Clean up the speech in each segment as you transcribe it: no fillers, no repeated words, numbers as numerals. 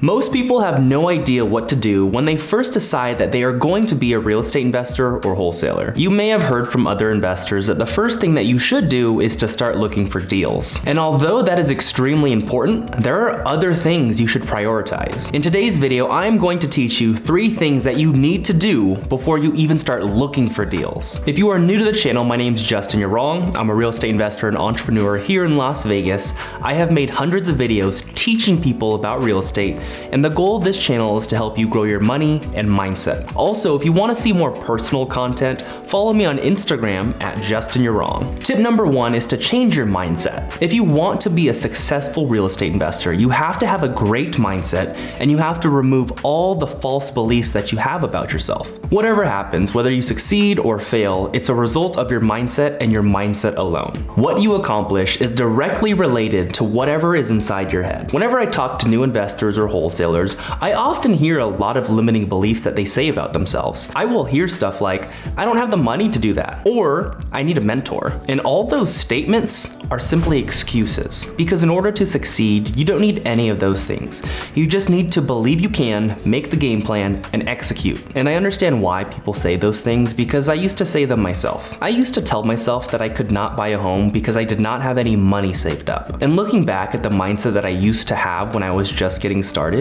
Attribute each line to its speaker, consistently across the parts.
Speaker 1: Most people have no idea what to do when they first decide that they are going to be a real estate investor or wholesaler. You may have heard from other investors that the first thing that you should do is to start looking for deals. And although that is extremely important, there are other things you should prioritize. In today's video, I'm going to teach you 3 things that you need to do before you even start looking for deals. If you are new to the channel, my name's Justin. You're wrong. I'm a real estate investor and entrepreneur here in Las Vegas. I have made hundreds of videos teaching people about real estate, and the goal of this channel is to help you grow your money and mindset. Also, if you want to see more personal content, follow me on Instagram at JustinYou'reWrong. Tip number 1 is to change your mindset. If you want to be a successful real estate investor, you have to have a great mindset and you have to remove all the false beliefs that you have about yourself. Whatever happens, whether you succeed or fail, it's a result of your mindset and your mindset alone. What you accomplish is directly related to whatever is inside your head. Whenever I talk to new investors or wholesalers, I often hear a lot of limiting beliefs that they say about themselves. I will hear stuff like, I don't have the money to do that, or I need a mentor. And all those statements are simply excuses. Because in order to succeed, you don't need any of those things. You just need to believe you can, make the game plan, and execute. And I understand why people say those things because I used to say them myself. I used to tell myself that I could not buy a home because I did not have any money saved up. And looking back at the mindset that I used to have when I was just getting started,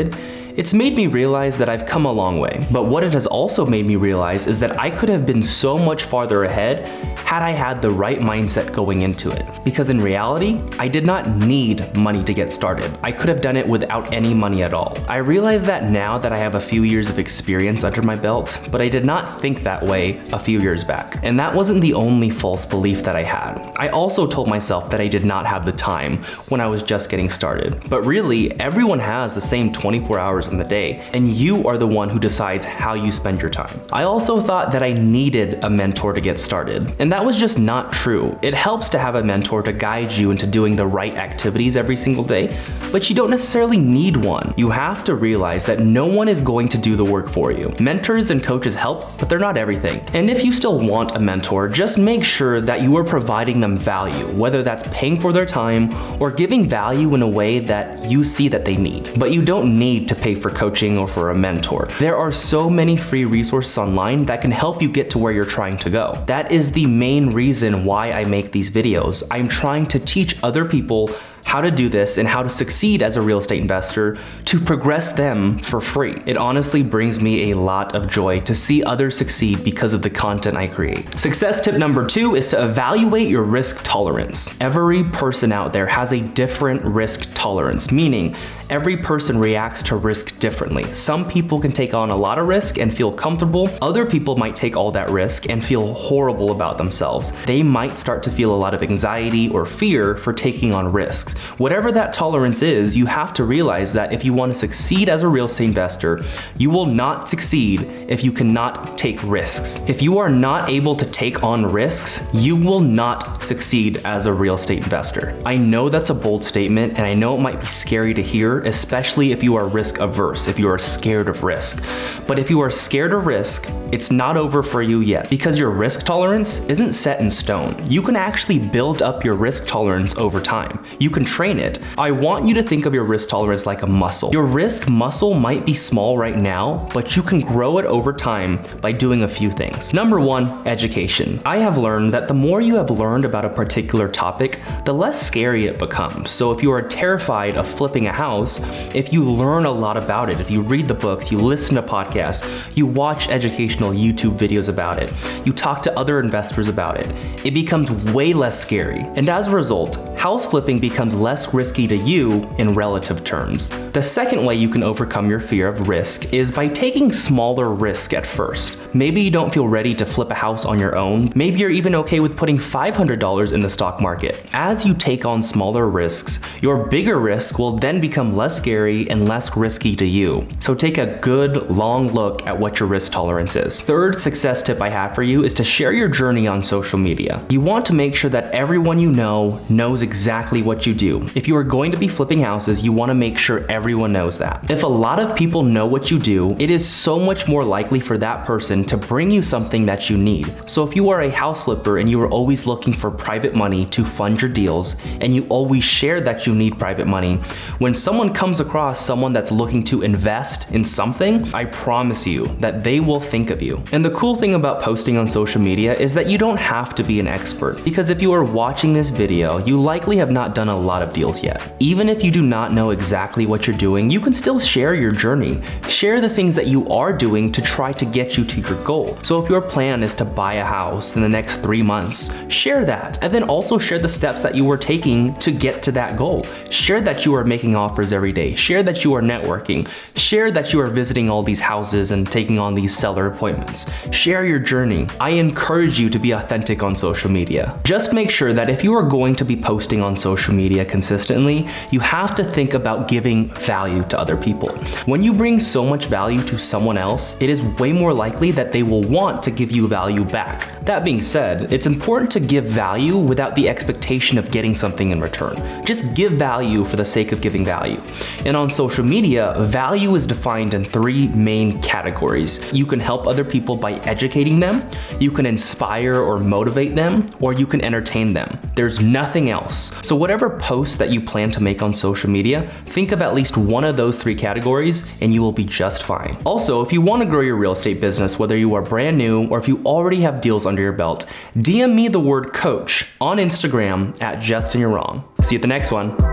Speaker 1: it's made me realize that I've come a long way. But what it has also made me realize is that I could have been so much farther ahead had I had the right mindset going into it. Because in reality, I did not need money to get started. I could have done it without any money at all. I realize that now that I have a few years of experience under my belt, but I did not think that way a few years back. And that wasn't the only false belief that I had. I also told myself that I did not have the time when I was just getting started. But really, everyone has the same 24 hours in the day, and you are the one who decides how you spend your time. I also thought that I needed a mentor to get started, and that was just not true. It helps to have a mentor to guide you into doing the right activities every single day, but you don't necessarily need one. You have to realize that no one is going to do the work for you. Mentors and coaches help, but they're not everything. And if you still want a mentor, just make sure that you are providing them value, whether that's paying for their time or giving value in a way that you see that they need. But you don't need to pay for coaching or for a mentor. There are so many free resources online that can help you get to where you're trying to go. That is the main reason why I make these videos. I'm trying to teach other people how to do this and how to succeed as a real estate investor to progress them for free. It honestly brings me a lot of joy to see others succeed because of the content I create. Success tip number 2 is to evaluate your risk tolerance. Every person out there has a different risk tolerance, meaning every person reacts to risk differently. Some people can take on a lot of risk and feel comfortable. Other people might take all that risk and feel horrible about themselves. They might start to feel a lot of anxiety or fear for taking on risks. Whatever that tolerance is, you have to realize that if you want to succeed as a real estate investor, you will not succeed if you cannot take risks. If you are not able to take on risks, you will not succeed as a real estate investor. I know that's a bold statement, and I know it might be scary to hear, especially if you are risk averse, if you are scared of risk. But if you are scared of risk, it's not over for you yet, because your risk tolerance isn't set in stone. You can actually build up your risk tolerance over time. You can train it. I want you to think of your risk tolerance like a muscle. Your risk muscle might be small right now, but you can grow it over time by doing a few things. Number 1, education. I have learned that the more you have learned about a particular topic, the less scary it becomes. So if you are terrified of flipping a house, if you learn a lot about it, if you read the books, you listen to podcasts, you watch educational YouTube videos about it, you talk to other investors about it, it becomes way less scary. And as a result, house flipping becomes less risky to you in relative terms. The second way you can overcome your fear of risk is by taking smaller risk at first. Maybe you don't feel ready to flip a house on your own. Maybe you're even okay with putting $500 in the stock market. As you take on smaller risks, your bigger risk will then become less scary and less risky to you. So take a good long look at what your risk tolerance is. Third success tip I have for you is to share your journey on social media. You want to make sure that everyone you know knows exactly what you do. If you are going to be flipping houses, you want to make sure everyone knows that. If a lot of people know what you do, it is so much more likely for that person to bring you something that you need. So if you are a house flipper and you are always looking for private money to fund your deals, and you always share that you need private money, when someone comes across someone that's looking to invest in something, I promise you that they will think of you. And the cool thing about posting on social media is that you don't have to be an expert, because if you are watching this video, you likely have not done a lot of deals yet. Even if you do not know exactly what you're doing, you can still share your journey. Share the things that you are doing to try to get you to your goal. So if your plan is to buy a house in the next 3 months, share that. And then also share the steps that you are taking to get to that goal. Share that you are making offers every day. Share that you are networking. Share that you are visiting all these houses and taking on these seller appointments. Share your journey. I encourage you to be authentic on social media. Just make sure that if you are going to be posting on social media consistently, you have to think about giving value to other people. When you bring so much value to someone else, it is way more likely that they will want to give you value back. That being said, it's important to give value without the expectation of getting something in return. Just give value for the sake of giving value. And on social media, value is defined in 3 main categories. You can help other people by educating them, you can inspire or motivate them, or you can entertain them. There's nothing else. So whatever post that you plan to make on social media, think of at least one of those 3 categories and you will be just fine. Also, if you want to grow your real estate business, whether you are brand new or if you already have deals under your belt, DM me the word coach on Instagram at JustinYou'reWrong. See you at the next one.